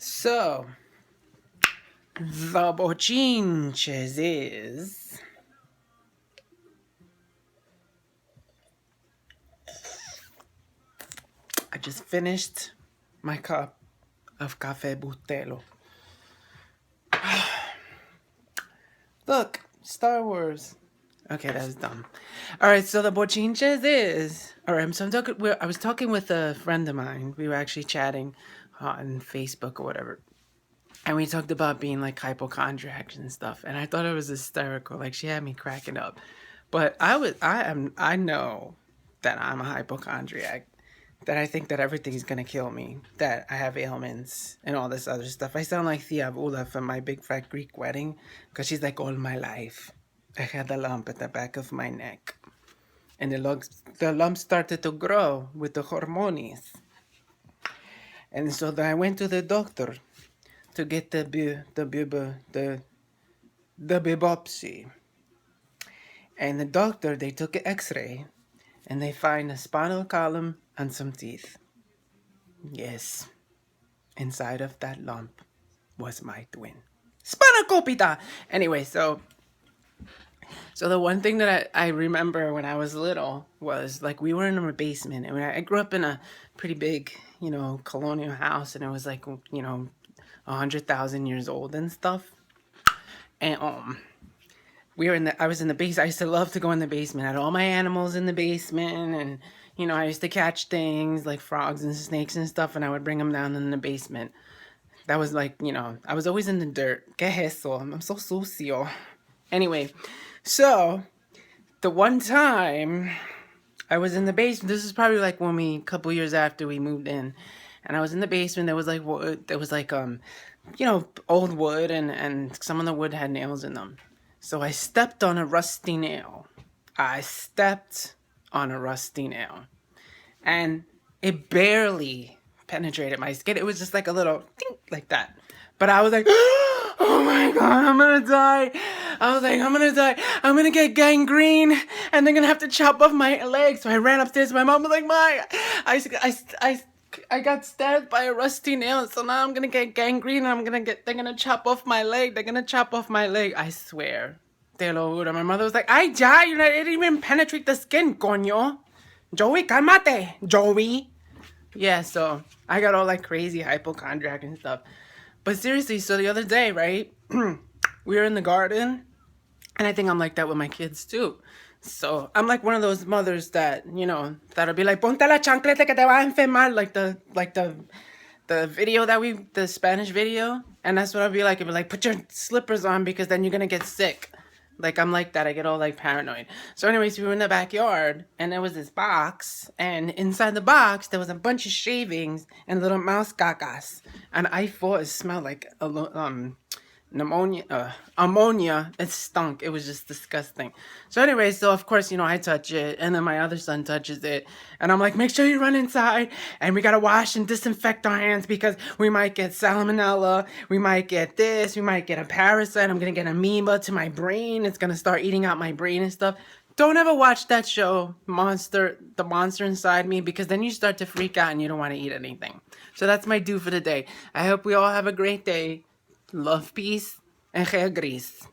So, the bochinches is... I just finished my cup of Café Butelo. Look, Star Wars. Okay, that was dumb. All right, so the bochinches is... All right, so I was talking with a friend of mine. We were actually chatting on Facebook or whatever. And we talked about being like hypochondriacs and stuff. And I thought it was hysterical. Like, she had me cracking up. But I know that I'm a hypochondriac. That I think that everything's gonna kill me. That I have ailments and all this other stuff. I sound like Thea Vula from My Big Fat Greek Wedding. Because she's like, all my life I had a lump at the back of my neck. And the lump started to grow with the hormones. And so then I went to the doctor to get the biopsy. And the doctor, they took an x-ray and they find a spinal column and some teeth. Yes, inside of that lump was my twin. Spanakopita! Anyway, so the one thing that I remember when I was little was, like, we were in a basement. And I grew up in a pretty big, colonial house. And it was like, 100,000 years old and stuff. And I was in the basement. I used to love to go in the basement. I had all my animals in the basement, and I used to catch things like frogs and snakes and stuff, and I would bring them down in the basement. That was like, I was always in the dirt. ¿Qué es eso? I'm so sucio. Anyway, so the one time I was in the basement, this is probably like a couple years after we moved in, and I was in the basement. There was like wood. There was like old wood, and some of the wood had nails in them. So I stepped on a rusty nail. And it barely penetrated my skin. It was just like a little ding, like that. But I was like, oh my God, I'm gonna die. I was like, I'm gonna die. I'm gonna get gangrene, and they're gonna have to chop off my legs. So I ran upstairs. My mom was like, I got stabbed by a rusty nail, so now I'm gonna get gangrene, and they're gonna chop off my leg. They're gonna chop off my leg. I swear. Te lo juro. My mother was like, ay, ya, it didn't even penetrate the skin, coño. Joey, calmate, Joey. Yeah, so I got all like crazy hypochondriac and stuff. But seriously, so the other day, right, we were in the garden, and I think I'm like that with my kids too. So I'm like one of those mothers that, that'll be like, ponte la chancleta que te va a enfermar, like the video the Spanish video. And that's what I'll be like. I'll be like, put your slippers on because then you're going to get sick. Like, I'm like that. I get all like paranoid. So anyways, we were in the backyard, and there was this box, and inside the box, there was a bunch of shavings and little mouse cacas. And I thought it smelled like ammonia. It stunk. It was just disgusting. So anyway, so of course, I touch it, and then my other son touches it, and I'm like, make sure you run inside, and we gotta wash and disinfect our hands because we might get salmonella, we might get this, we might get a parasite, I'm gonna get amoeba to my brain, it's gonna start eating out my brain and stuff. Don't ever watch that show, The Monster Inside Me, because then you start to freak out and you don't want to eat anything. So that's my do for the day. I hope we all have a great day. Love, peace, and hair grease.